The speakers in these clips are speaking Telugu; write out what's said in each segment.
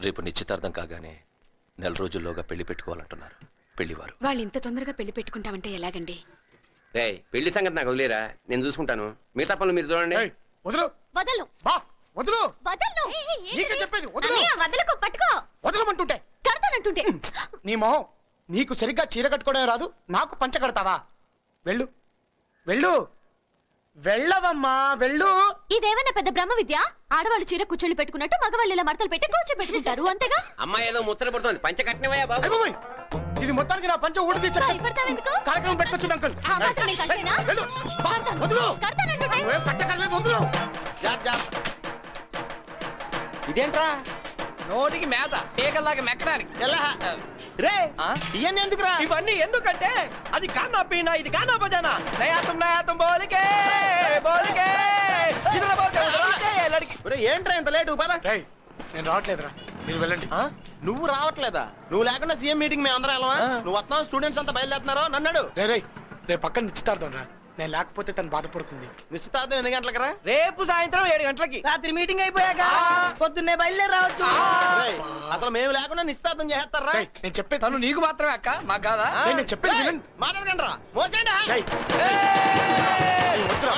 రేపు నిశ్చితార్థం కాగానే నెల రోజుల్లోగా పెళ్లి పెట్టుకోవాలంటున్నారు పెళ్లివారు. వాళ్ళు ఇంత తొందరగా పెళ్లి పెట్టుకుంటామంటే ఎలాగండి? రే పెళ్లి సంగతి నాకు వదిలేరా, నేను చూసుకుంటాను. మిగతా పనులు మీరు చూడండి. వదలు వదలు బా వదలు వదలు నీకే చెప్పేది వదలు. అన్నయ్య, వదలకు, పట్టుకో. వదలమంటుంటే కడతానంటుంటే నీ మొహం, నీకు సరిగ్గా చీర కట్టుకోవడం రాదు, నాకు పంచ కడతావా? వెళ్ళు వెళ్ళు వెళ్ళవమ్మా వెళ్ళు. ఇదేమన్నా పెద్ద బ్రహ్మ విద్య? ఆడవాళ్ళు చీర కూర్చొని పెట్టుకున్నట్టు మగవాళ్ళు ఇలా మడతలు పెట్టి కూర్చోబెట్టుకుంటారు, అంతేగా? అమ్మాయి ఏదో ముచ్చట పడుతుంది, పంచ కట్టినవయ్యా బాబు. అయ్ బాబోయ్, ఇది మొత్తానికి నా పంచ ఊడి తీర్చా భయపడతావెందుకు? కార్యక్రమం పెట్టుకొచ్చింది అంకుల్. ఆ మాత్రం నేను కట్టేనా? వెళ్ళు. బా, వదలు. కడతానంటుంటే నువ్వేం కట్టకర్లేదు, వదలు. ఇదేంట్రా నోటికి మేత పీకల్లాగా మెక్కడానికి రే ఇవన్నీ ఎందుకురా? ఇవన్నీ ఎందుకంటే అది కానా పీనా, ఇది కానా బజానా. నయాతం బోలికే బోలికే ఇదర బోల్తే ఉదరాతే లడ్కి. ఒరే ఏంట్రా ఇంత లేటు? పద. రేయ్, నేను రావట్లేదురా, మీరు వెళ్ళండి. నువ్వు రావట్లేదా? నువ్వు లేకుండా సీఎం మీటింగ్ మేము అందరం వెళ్ళమా? నువ్వు వస్తున్నావు, స్టూడెంట్స్ అంతా బయలుదేరుతున్నారో నన్నాడు. రేపు పక్కన నిశ్చితార్థం రా, నేను లేకపోతే తను బాధపడుతుంది. నిశ్చితార్థం ఎన్ని గంటలకు రా? రేపు సాయంత్రం 7 గంటలకి. రాత్రి మీటింగ్ అయిపోయాక పొద్దున్నే బయలుదేరి రావచ్చు. అసలు మేము లేకుండా నిశ్చితార్థం చేస్తారా? నేను చెప్పేది తను నీకు మాత్రమే అక్క, మాకు కాదా? నేను చెప్పేది వినండి. మాట్లాడకండి రా, మోచండి. రేయ్, వద్దురా.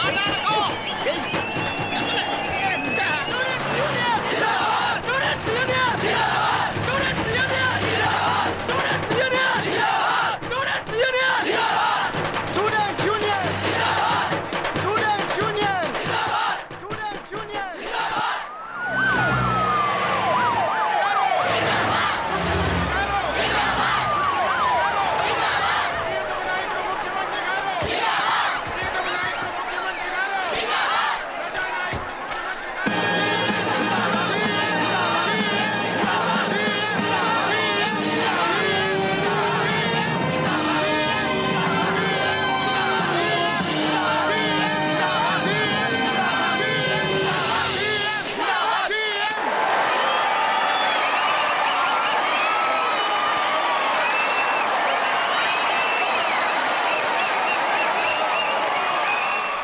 Students Union! Students Union! Students Union!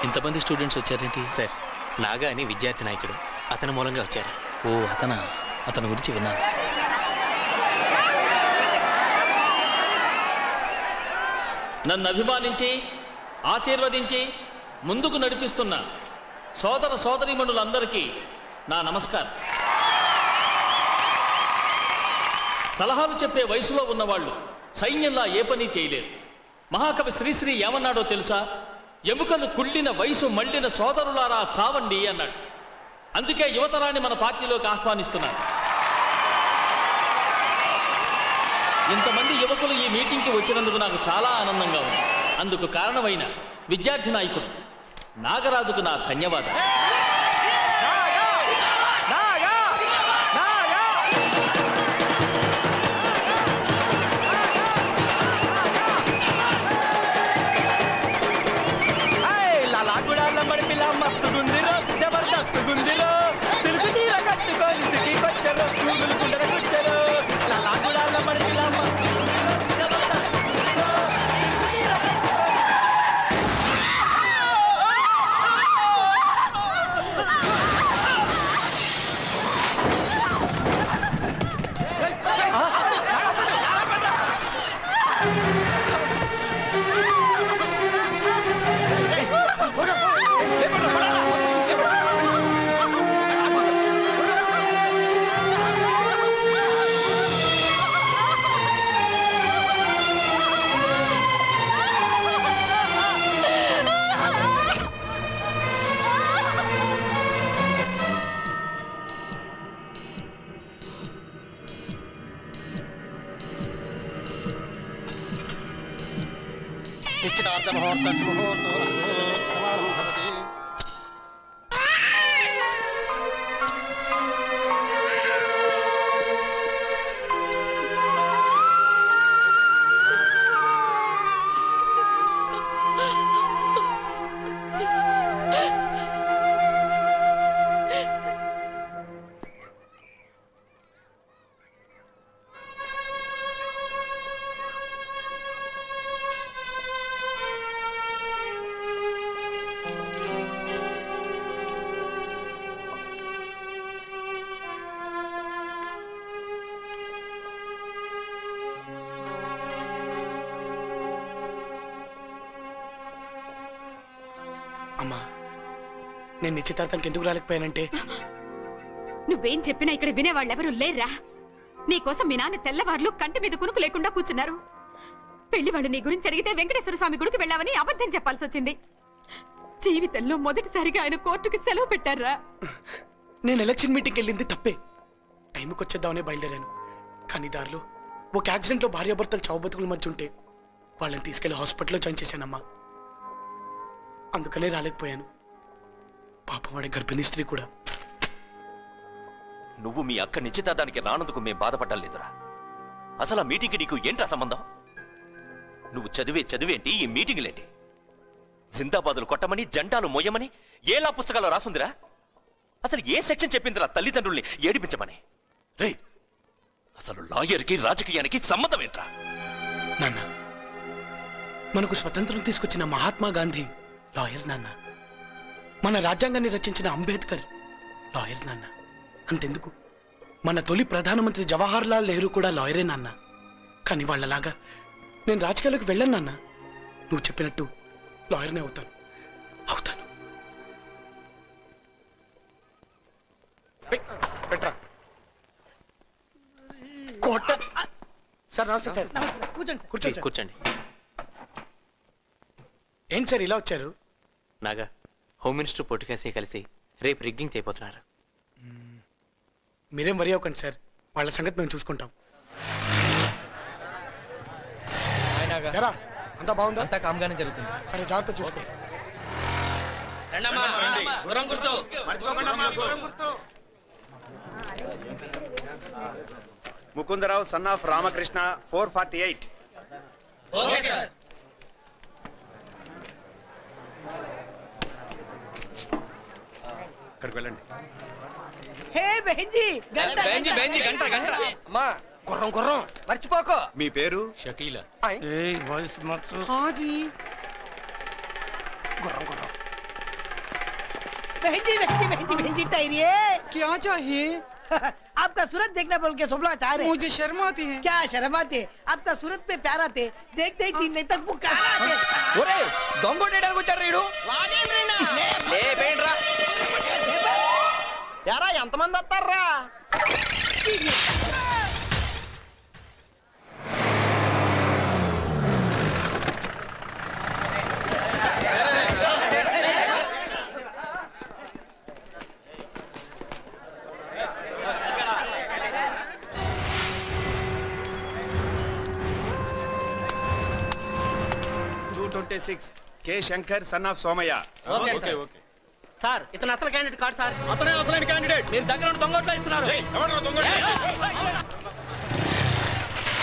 ఇంతమంది స్టూడెంట్స్ వచ్చారేంటి? సార్, నాగా అని విద్యార్థి నాయకుడు, అతని మూలంగా వచ్చారు. ఓ అతని గురించి విన్నాను. నన్ను అభిమానించి ఆశీర్వదించి ముందుకు నడిపిస్తున్న సోదర సోదరీమణులందరికీ నా నమస్కారం. సలహాలు చెప్పే వయసులో ఉన్నవాళ్ళు సైన్యంలా ఏ పని చేయలేరు. మహాకవి శ్రీశ్రీ ఏమన్నాడో తెలుసా? ఎముకను కుళ్ళిన వయసు మళ్ళిన సోదరులారా చావండి అన్నాడు. అందుకే యువతరాన్ని మన పార్టీలోకి ఆహ్వానిస్తున్నారు. ఇంతమంది యువకులు ఈ మీటింగ్కి వచ్చినందుకు నాకు చాలా ఆనందంగా ఉంది. అందుకు కారణమైన విద్యార్థి నాయకుడు నాగరాజుకు నా ధన్యవాదాలు. మస్తు గుందిలో జబర్దస్త్ గుందిలో సిల్కు తీర కట్టుకొని సిటీకి వచ్చారు, చూగులు గుండెల కూర్చారు. లాగుడాల మడిపిలా మస్తు గుందిలో జబర్దస్త్ గుందిలో తీర నిశ్చితార్థ ముహూర్త నేను నిశ్చితార్థంకి ఎందుకు రాలేకపోయానంటే నువ్వేం చెప్పినా ఇక్కడ వినేవాళ్ళెవరూ లేర్రా. నీకోసం మీ నాన్న తెల్లవార్లు కంటి మీద కునుకు లేకుండా కూర్చున్నారు. పెళ్లి వాళ్ళు నీ గురించి అడిగితే వెంకటేశ్వర స్వామి గుడికి వెళ్ళావని అబద్ధం చెప్పాల్సి వచ్చింది. జీవితంలో మొదటిసారిగా ఆయన కోర్టుకి సెలవు పెట్టారా. నేను ఎలక్షన్ మీటింగ్కి వెళ్ళింది తప్పే. టైంకి వచ్చేద్దామనే బయలుదేరాను. కానీ దారిలో ఒక యాక్సిడెంట్లో భార్యాభర్తలు చావుబతుకుల మధ్య ఉంటే వాళ్ళని తీసుకెళ్లి హాస్పిటల్లో జాయిన్ చేశానమ్మా. అందుకనే రాలేకపోయాను. పాపం వాడి గర్భిణీ స్త్రీ కూడా. నువ్వు మీ అక్క నిశ్చితార్థానికి రానందుకు మేం బాధపడ్డం లేదురా. అసలు ఆ మీటింగ్కి నీకు ఏంట్రా సంబంధం? నువ్వు చదివేంటి, ఈ మీటింగులేంటి? జిందాబాదులు కొట్టమని, జెండాలు మొయ్యమని ఏలా పుస్తకాల్లో రాసుందిరా? అసలు ఏ సెక్షన్ చెప్పిందిరా తల్లిదండ్రుల్ని ఏడిపించమని? రే, అసలు లాయర్కి రాజకీయానికి సంబంధం ఏంట్రా? నాన్న, మనకు స్వతంత్రం తీసుకొచ్చిన మహాత్మా గాంధీ లాయర్ నాన్న. మన రాజ్యాంగాన్ని రచించిన అంబేద్కర్ లాయర్ నాన్న. అంతెందుకు, మన తొలి ప్రధానమంత్రి జవహర్ లాల్ నెహ్రూ కూడా లాయరే నాన్న. కానీ వాళ్ళలాగా నేను రాజకీయాలకు వెళ్ళను నాన్న. నువ్వు చెప్పినట్టు లాయర్నే అవుతాను. సార్ నమస్తే సార్. కూర్చోండి సార్. కూర్చోండి. ఏంటి సార్ ఇలా వచ్చారు? నాగా, హోమ్ మినిస్టర్ పొట్టికేసి కలిసి రేపు రిగ్గింగ్ చేయబోతున్నారు. మీరేం వరి అవ్వకండి సార్, వాళ్ళ సంగతి మేము చూసుకుంటాం. ఎరా, అంతా బాగుందా? అంతా కామ్గానే జరుగుతుంది. సరే, జాగ్రత్త చూసుకో. Mukundarao son of Ramakrishna 448. అక్కడికి వెళ్ళండి. గుర్రం గుర్రం మర్చిపోకో. మీ పేరు? షకీలా. क्या चाहिए? आपका सूरत देखना बोल के सोमला चाह रहे। मुझे शर्म आती है। क्या शर्म आती है? आपका सूरत पे प्यार आते, देखते ही 3 दिन तक पुकारा आते। ఒరే దొంగొట్టేయడానికి వచ్చాడు రీడు. యారా ఎంతమంది వస్తారా? K Shankar son of Somayya. Okay. Sir ఇతను అసలు క్యాండిడేట్ కాదు సార్. అతనే అసలైన క్యాండిడేట్. నేను దగ్గర ఉండి దొంగోట్లు ఇస్తున్నారు.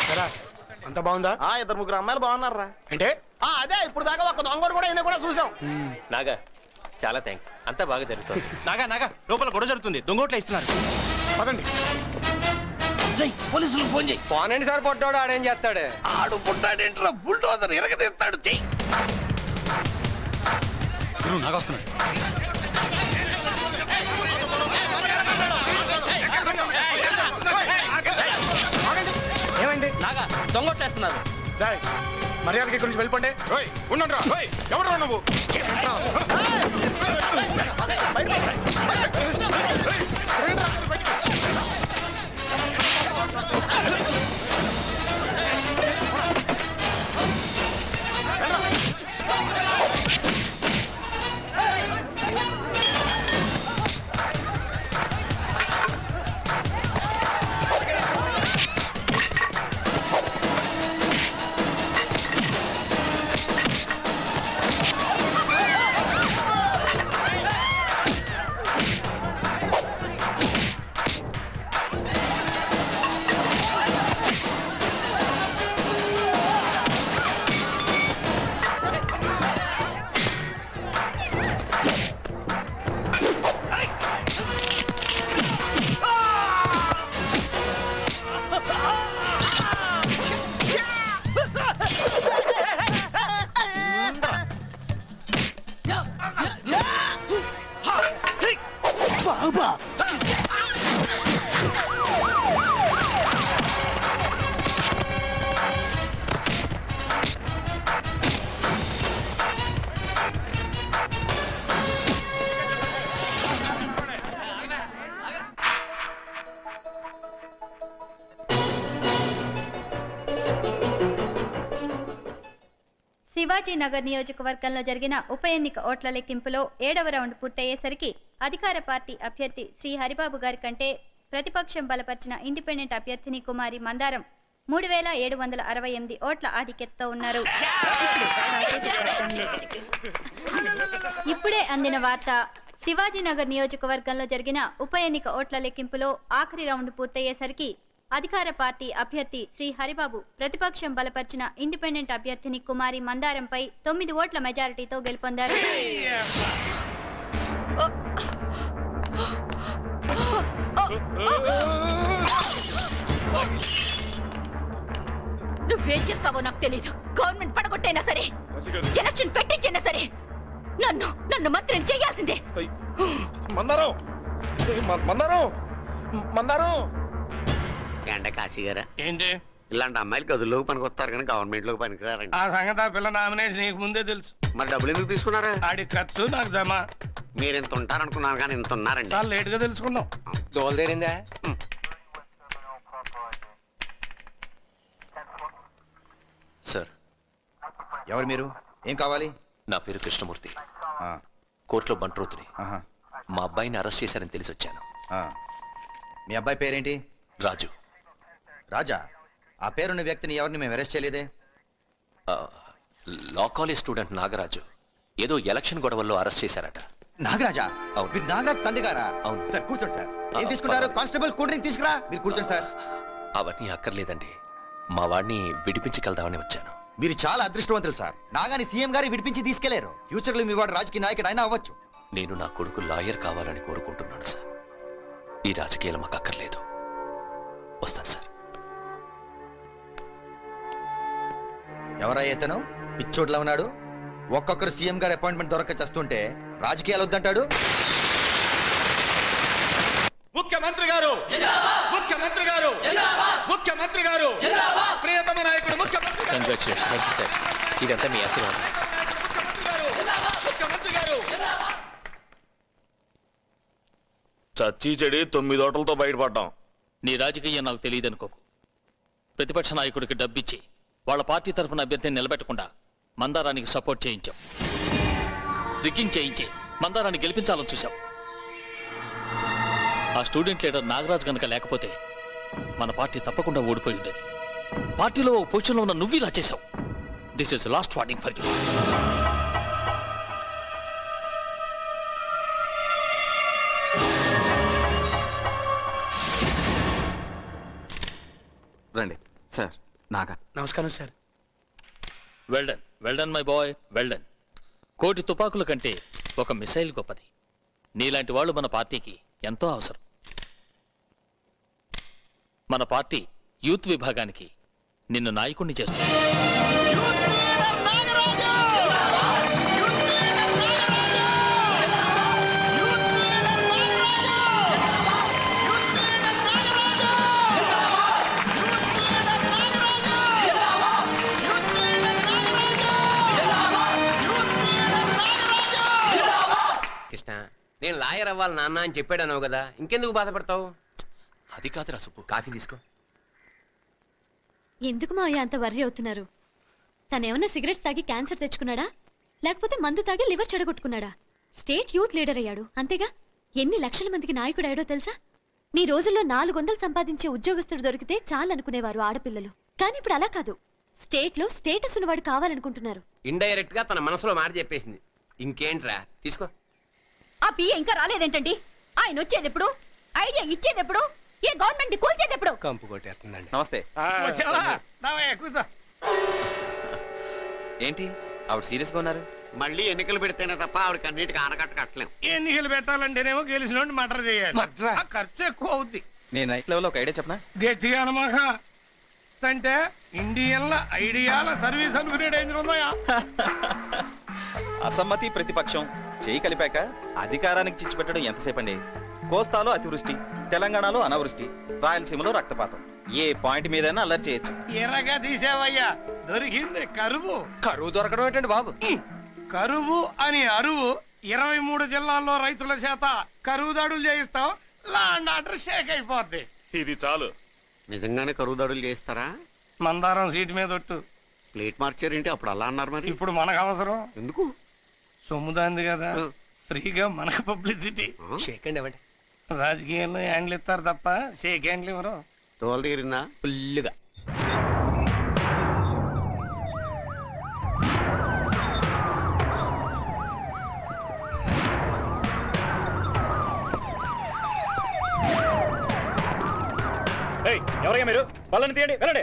సరే, అంతా బాగుందా? ఇద్దరు ముగ్గురు అమ్మాయిలు బాగున్నారా? అంటే అదే ఇప్పుడు దాకా ఒక దొంగోడు కూడా అయినా కూడా చూసాం. నాగా, చాలా థ్యాంక్స్. అంతా బాగా జరుగుతుంది. నాగా లోపల గొడవ జరుగుతుంది, దొంగోట్లు ఇస్తున్నారు. పదండి. పోలీసులకు ఫోన్ చేయి. పోనండి సార్, పొట్టాడు ఆడేం చేస్తాడు? ఆడు పుట్టాడేంట్రా, బుల్డోజర్ ఎరగదీస్తాడు. చెయ్యి. నాగా వస్తున్నాడు. ఏమైంది? నాగా దొంగొట్టేస్తున్నారు. రాయ్, మర్యాదకి ఇక్కడి నుంచి వెళ్ళిపోండి. ఉండండి రా. ఎవరు నువ్వు? శివాజీనగర్ నియోజకవర్గంలో జరిగిన ఉప ఎన్నిక ఓట్ల లెక్కింపులో 7వ రౌండ్ పూర్తయ్యేసరికి అధికార పార్టీ అభ్యర్థి శ్రీ హరిబాబు గారి కంటే ప్రతిపక్షం బలపరిచిన ఇండిపెండెంట్ అభ్యర్థిని కుమారి మందారం 3768 ఓట్ల ఆధిక్యతతో ఉన్నారు. ఇప్పుడే అందిన వార్త. శివాజీనగర్ నియోజకవర్గంలో జరిగిన ఉప ఎన్నిక ఓట్ల లెక్కింపులో ఆఖరి రౌండ్ పూర్తయ్యేసరికి అధికార పార్టీ అభ్యర్థి శ్రీ హరిబాబు ప్రతిపక్షం బలపరిచిన ఇండిపెండెంట్ అభ్యర్థిని కుమారి మందారంపై 9 ఓట్ల మెజారిటీతో గెలుపొందారు. నువ్వేం చేస్తావో నాకు తెలీదు. గవర్నమెంట్ పడగొట్టైనా సరే, ఎలక్షన్ పెట్టించైనా సరే నన్ను మంత్రిని చేయాల్సిందే. మందారం ఎండ కాశీ గారా ఏంటి ఇలాంటి అమ్మాయిలు గదుల్లోకి పనికొస్తారు కానీ గవర్నమెంట్ లోకి పనికిరారండి. ఆ సంగతి ఆ పిల్ల నామినేషన్ నీకు ముందే తెలుసు. మరి డబ్బులు ఎందుకు తీసుకున్నారా? ఆడి ఖర్చు నాకు జమా. మీరు ఇంత ఉంటారనుకున్నారు కానీ ఇంత ఉన్నారండి. చాలా లేట్ గా తెలుసుకున్నాం. దోలు తీరిందా? సార్, ఎవరు మీరు? ఏం కావాలి? నా పేరు కృష్ణమూర్తి. కోర్టులో బంట్రోతుని. మా అబ్బాయిని అరెస్ట్ చేశారని తెలిసి వచ్చాను. మీ అబ్బాయి పేరేంటి? రాజు. రాజా? ఆ పేరున్న వ్యక్తిని ఎవరిని మేము అరెస్ట్ చేయలేదే. లా కాలేజ్ స్టూడెంట్ నాగరాజు ఏదో ఎలక్షన్ గొడవల్లో అరెస్ట్ చేశారట. నాగరాజా? అవును. నాగరాజ్ తండ్రి గారా? అవును సార్, కూర్చోండి సార్. ఏం తీసుకుంటారు? కానిస్టేబుల్ కూల్ డ్రింక్ తీసుకురా. మీరు కూర్చోండి సార్. అవన్నీ అక్కర్లేదండి, మా వాడిని విడిపించగలదామని వచ్చాను. మీరు చాలా అదృష్టవంతులు సార్. నాగాని సీఎం గారి విడిపించి తీసుకెళ్లారు. ఫ్యూచర్ లో మీ వాడు రాజకీయ నాయకుడు అయినా అవ్వచ్చు. నేను నా కొడుకు లాయర్ కావాలని కోరుకుంటున్నాను సార్. ఈ రాజకీయాలు మాకు అక్కర్లేదు. వస్తాను సార్. ఎవరా ఇతను? పిచ్చోట్లా ఉన్నాడు. ఒక్కొక్కరు సీఎం గారి అపాయింట్మెంట్ దొరక చేస్తుంటే రాజకీయాలు వద్దంటాడు. ముఖ్యమంత్రి గారు, ముఖ్యమంత్రి గారు, ముఖ్యమంత్రి గారు, ప్రియతమ నాయకుడు ముఖ్యమంత్రి గారు. Congratulations sir. ఇదంతా మీ ఆశీర్వాదం. ముఖ్యమంత్రి గారు. చచ్చి చెడి 9 ఓట్లతో బయటపడ్డాం. నీ రాజకీయం నాకు తెలియదనుకోకు. ప్రతిపక్ష నాయకుడికి డబ్బిచ్చి వాళ్ళ పార్టీ తరఫున అభ్యర్థిని నిలబెట్టకుండా మందారానికి సపోర్ట్ చేయించాం. రిగ్గింగ్ చేయించి మందారాన్ని గెలిపించాలని చూశాం. ఆ స్టూడెంట్ లీడర్ నాగరాజ్ గనక లేకపోతే మన పార్టీ తప్పకుండా ఓడిపోయి ఉండేది. పార్టీలో ఓ పొజిషన్లో ఉన్న నువ్వు ఇలా చేశావు. This is last warning for you. రండి సార్. నాగా నమస్కారం sir. Well done my boy, well done. కోటి తుపాకుల కంటే ఒక మిసైల్ గొప్పది. నీలాంటి వాళ్ళు మన పార్టీకి ఎంతో అవసరం. మన పార్టీ యూత్ విభాగానికి నిన్ను నాయకుణ్ణి చేస్తుంది. కృష్ణ, నేను లాయర్ అవ్వాలి నాన్న అని చెప్పాడన్నావు కదా, ఇంకెందుకు బాధపడతావు? అది కాదురా సుబ్బు. కాఫీ తీసుకో. ఎందుకు మా అంత వర్రీ అవుతున్నారు? తనేమన్నా సిగరెట్స్ తాగి క్యాన్సర్ తెచ్చుకున్నాడా, లేకపోతే మందు తాగి లివర్ చెడగొట్టుకున్నాడా? స్టేట్ యూత్ లీడర్ అయ్యాడు అంతేగా. ఎన్ని లక్షల మందికి నాయకుడు అయ్యాడో తెలుసా? మీ రోజుల్లో 400 సంపాదించే ఉద్యోగస్తుడు దొరికితే చాలనుకునేవారు ఆడపిల్లలు. కానీ ఇప్పుడు అలా కాదు. స్టేట్ లో స్టేటస్ ఉన్నవాడు కావాలనుకుంటున్నారు. ఇండైరెక్ట్ గా తన మనసులో మాట చెప్పేసింది. ఇంకేంట్రా, తీసుకో. ఆ పిఏ ఇంకా రాలేదేంటండి? ఆయన వచ్చేది ఎప్పుడు? ఐడియా ఇచ్చేది ఎప్పుడు? ఏ గవర్నమెంట్ కూల్చేది ఎప్పుడు? కంపు కొట్టేస్తుందండి. నమస్తే. ఏంటి ఆవిడ సీరియస్ గా ఉన్నారు? మళ్ళీ ఎన్నికలు పెడితేనే తప్ప ఆవిడకి అన్నిటికీ ఆనకట్ట కట్టలేం. ఎన్నికలు పెట్టాలంటేనేమో గెలిచిన మటర్ చేయాలి. ఆ ఖర్చు ఎక్కువ అవుద్ది. నేను నైట్ లెవెల్ ఒక ఐడియా చెప్పనా? గట్టిగా అనమాక అంటే ఇండియన్ల ఐడియాల సర్వీస్ అనుకునే డేంజర్ ఉందా? అసమ్మతి ప్రతిపక్షం చేయి కలిపాక అధికారానికి చిచ్చు పెట్టడం ఎంతసేపు అండి? కోస్తాలో అతివృష్టి, తెలంగాణలో అనావృష్టి, రాయలసీమలో రక్తపాతం. ఏ పాయింట్ మీదైనా అల్లరి చేయొచ్చు. ఎర్రగా తీసేవయ్యా, దొరికింది కరువు. కరువు దొరకడం ఏంటండి బాబు? కరువు అని అరువు 23 జిల్లాల్లో రైతుల చేత కరువు దాడులు చేయిస్తాం. లాండ్ ఆర్డర్ షేక్ అయిపోద్ది. ఇది చాలు. నిజంగానే కరువు దాడులు చేస్తారా? మందారం సీటు మీద ఒట్టు. ప్లేట్ మార్చారేంటి? అప్పుడు అలా అన్నారు మరి. ఇప్పుడు మనకు అవసరం ఎందుకు? సొమ్ముదాంది కదా, ఫ్రీగా మనకు పబ్లిసిటీ. షేక్ అండి ఇవ్వండి. రాజకీయాల్లో హ్యాండ్లు ఇస్తారు తప్ప షేక్ హ్యాండ్లు ఇవ్వరు. తోలు తీరిందా? ఫుల్లుగా. ఎవరయ్యా మీరు? పళ్ళని తీయండి, వెళ్ళండి.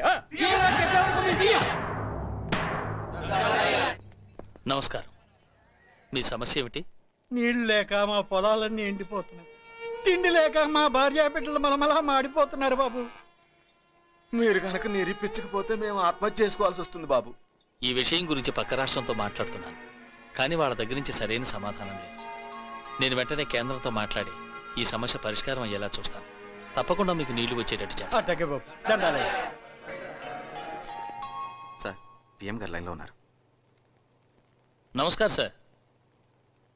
నమస్కారం. మీ సమస్య ఏమిటి? నీళ్లు లేక మా పొలాలన్నీ ఎండిపోతున్నాయి. తిండి లేక మా భార్య బిడ్డలు మలమలా మాడిపోతున్నారు బాబు. మీరు కనుక నిరూపించకపోతే మేము ఆత్మహత్య చేసుకోవాల్సి వస్తుంది బాబు. ఈ విషయం గురించి పక్క రాష్ట్రంతో మాట్లాడుతున్నాను, కానీ వాళ్ళ దగ్గర నుంచి సరైన సమాధానం లేదు. నేను వెంటనే కేంద్రంతో మాట్లాడి ఈ సమస్య పరిష్కారం అయ్యేలా చూస్తాను. తప్పకుండా మీకు నీళ్లు వచ్చేటట్టు చేస్తాను. అట్టగే బాబు, దండాలయ్య. సార్, పిఎం గారు లైన్లో ఉన్నారు. Namaskar sir.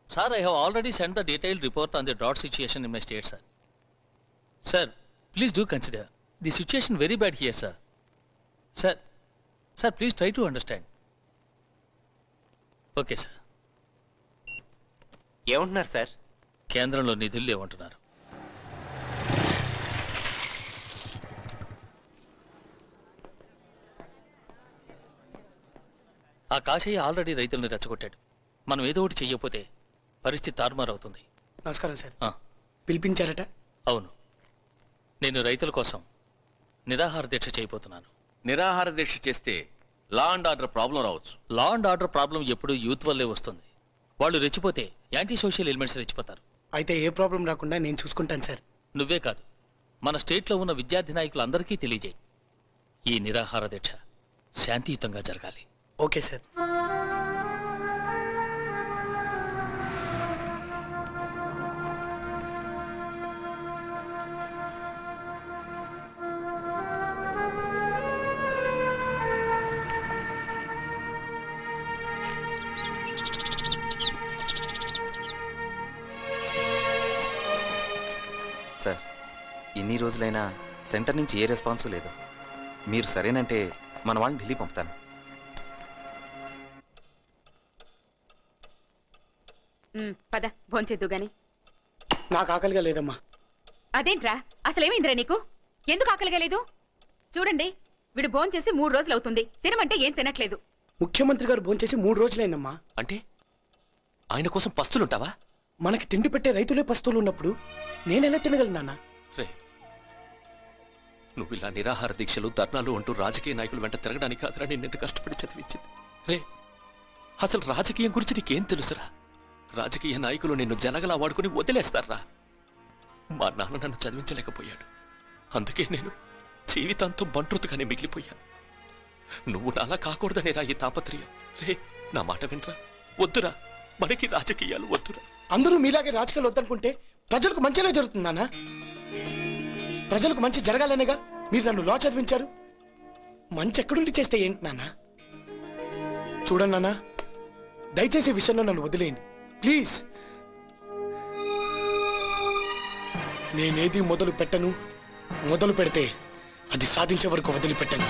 Sir, I have already sent the detailed report on the drought situation in my state, sir. Sir, please do consider the situation very bad here, sir. Sir, please try to understand. Okay, sir. ఏమంటున్నారు సార్? కేంద్రంలో నిధులు లేవంటున్నారు. ఆ కాశయ్య ఆల్రెడీ రైతులను రెచ్చగొట్టాడు. మనం ఏదో ఒకటి చెయ్యకపోతే పరిస్థితి తారుమారు అవుతుంది. నమస్కారం సార్. పిలిపించారట? అవును, నేను రైతుల కోసం నిరాహార దీక్ష చేయబోతున్నాను. నిరాహార దీక్ష చేస్తే లా అండ్ ఆర్డర్ ప్రాబ్లం రావచ్చు. లా అండ్ ఆర్డర్ ప్రాబ్లం ఎప్పుడూ యూత్ వల్లే వస్తుంది. వాళ్ళు రెచ్చిపోతే యాంటీ సోషల్ ఎలిమెంట్స్ రెచ్చిపోతారు. అయితే ఏ ప్రాబ్లం రాకుండా నేను చూసుకుంటాను సార్. నువ్వే కాదు, మన స్టేట్లో ఉన్న విద్యార్థి నాయకులందరికీ తెలియజేయి. ఈ నిరాహార దీక్ష శాంతియుతంగా జరగాలి. Okay sir. సార్, ఇన్ని రోజులైనా సెంటర్ నుంచి ఏ రెస్పాన్సు లేదు. మీరు సరేనంటే మన వాళ్ళని ఢిల్లీ పంపుతాను. పద భోంచేద్దు గాని. నాకు ఆకలిగా లేదమ్మా. అదేంట్రా, అసలేమైందిరా నీకు? ఎందుకు ఆకలిగా లేదు? చూడండి, వీడు భోంచేసి 3 రోజులు అవుతుంది. తినమంటే ఏం తినట్లేదు. ముఖ్యమంత్రి గారు భోంచేసి 3 రోజులైందమ్మా. అంటే ఆయన కోసం పస్తులుంటావా? మనకి తిండి పెట్టే రైతులే పస్తులు ఉన్నప్పుడు నేనెలా తినగలను నాన్న? రే, నువ్వు ఇలా నిరాహార దీక్షలు ధర్నాలు అంటూ రాజకీయ నాయకులు వెంట తిరగడానికి కాదురా నిన్నెంత కష్టపడి చదివించింది. రే, అసలు రాజకీయం గురించి నీకేం తెలుసురా? రాజకీయ నాయకులు నిన్ను జలగలా వాడుకుని వదిలేస్తారా? మా నాన్న నన్ను చదివించలేకపోయాడు. అందుకే నేను జీవితాంతం బంట్రుతుగానే మిగిలిపోయాను. నువ్వు నాలా కాకూడదనేరా ఈ తాపత్రయం. రే, నా మాట వినరా. వద్దురా, మనకి రాజకీయాలు వద్దురా. అందరూ మీలాగే రాజకీయాలు వద్దనుకుంటే ప్రజలకు మంచిగా జరుగుతుందానా? ప్రజలకు మంచి జరగాలనేగా మీరు నన్ను లా చదివించారు. మంచి ఎక్కడుండి చేస్తే ఏంటి నాన్న? చూడండి నాన్న, దయచేసి ఈ విషయంలో నన్ను వదిలేయండి ప్లీజ్. నేనేది మొదలు పెట్టను, మొదలు పెడితే అది సాధించే వరకు వదిలిపెట్టను.